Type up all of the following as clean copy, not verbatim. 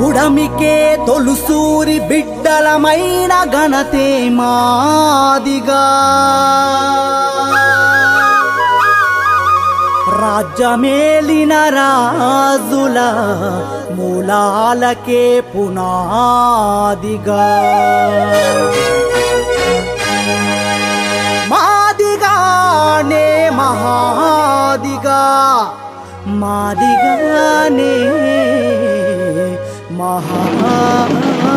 ఉడమికే తొలుసూరి బిడ్డలమైన ఘనతే మాదిగా రాజ్యమేలిన రాజుల మూలాలకే పునాదిగా మాదిగానే మహాదిగా మాదిగానే మహాదిగా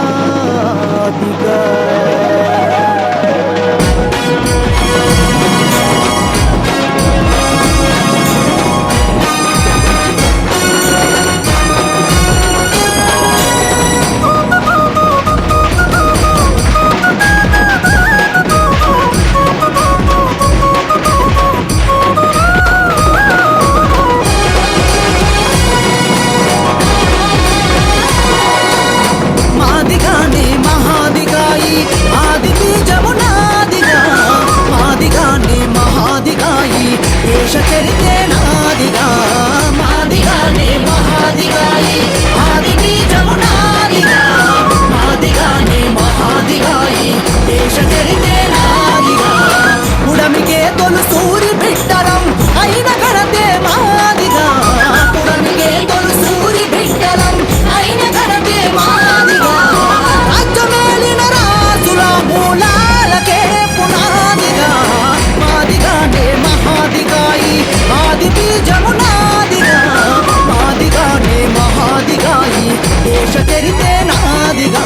చరితే నాదిగా మాదిగానే మహాదిగాయి ఆది బీజము నాదిగా మాదిగానే మహాదిగాయి దేశ చరితే నాదిగా ఉడమికే తొలుసూరి బిడ్డలం అయిన ఘనతే మాదిగా ఉడమికే తొలుసూరి బిడ్డలం అయిన ఘనతే మాదిగా రాజ్యమేలిన రాజుల మూలాలకే పునాదిగా మాదిగానే మహాదిగాయి ఆది బీజము నాదిగా మాదిగానే మహాదిగాయి దేశ చరితే నాదిగా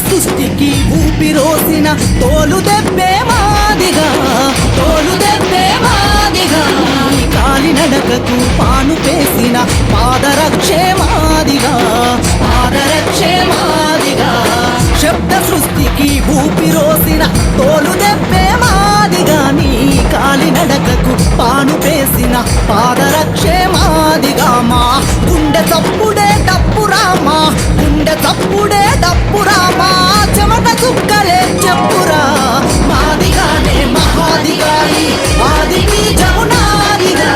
సృష్టికి ఊపిరోసిన తోలు దెబ్బే మాదిగా తోలు దెబ్బే మాదిగా కాలి నడకకు పాను పేసిన పాదరక్షే మాదిగా పాదరక్షే మాదిగా శబ్ద సృష్టికి ఊపిరోసిన తోలు దెబ్బే మాదిగా నీ కాలి నడకకు పాను పేసిన పాదరక్షే మాదిగా మా గుండె తప్పుడే డప్పురామా గుండె తప్పుడే డప్పురామా చెమట చుక్కలే చెప్పురా మాదిగానే మహాదిగాయి ఆది బీజము నాదిగా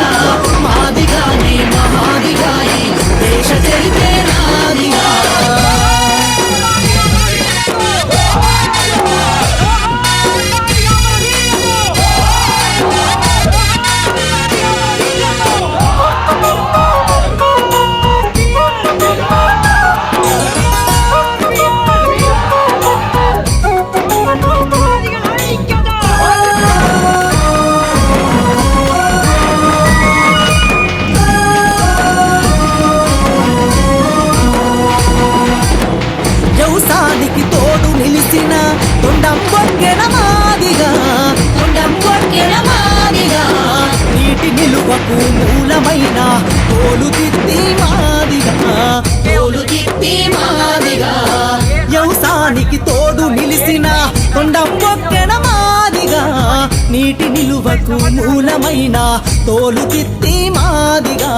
మాదిగానే మహాదిగాయి దేశ చరితే నాదిగా వ్యవసాయానికి తోడు నిలిచిన తొండం కొక్కెన మాదిగా తొండం కొక్కెన మాదిగా నీటి నిలువకు మూలమైన తోలు తిత్తి మాదిగా తోలు తిత్తి మాదిగా వ్యవసాయానికి తోడు నిలిసిన తొండం కొక్కెన మాదిగా నీటి నిలువకు మూలమైన తోలు తిత్తి మాదిగా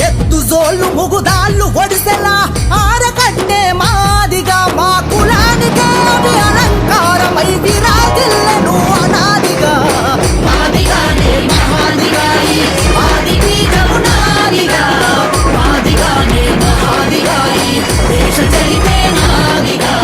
ఎత్తు జోళ్ళు ముగుదాళ్ళు ఒడిసెలా ఆరకట్టే మాదిగా మా కులానికే అది అలంకారమై విరాజిల్లెను అనాదిగా మాదిగానే మహాదిగాయి ఆది బీజము నాదిగా మాదిగానే మహాదిగాయి దేశ చరితే నాదిగా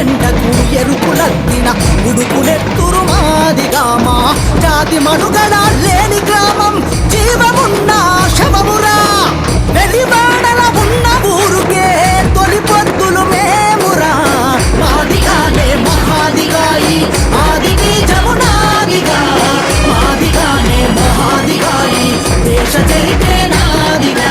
ఎండకు ఎరుపులద్దిన ఉడుకులెత్తురు మాదిగా మా జాతి మనుగడ లేని గ్రామం జీవమున్న శవమురా వెలివాడల ఉన్న ఊరుకే తొలి పొద్దులు మేమురా మాదిగానే మహాదిగాయి ఆదికి జమునాదిగా మాదిగానే మహాదిగాయి దేశ చరితే నాదిగా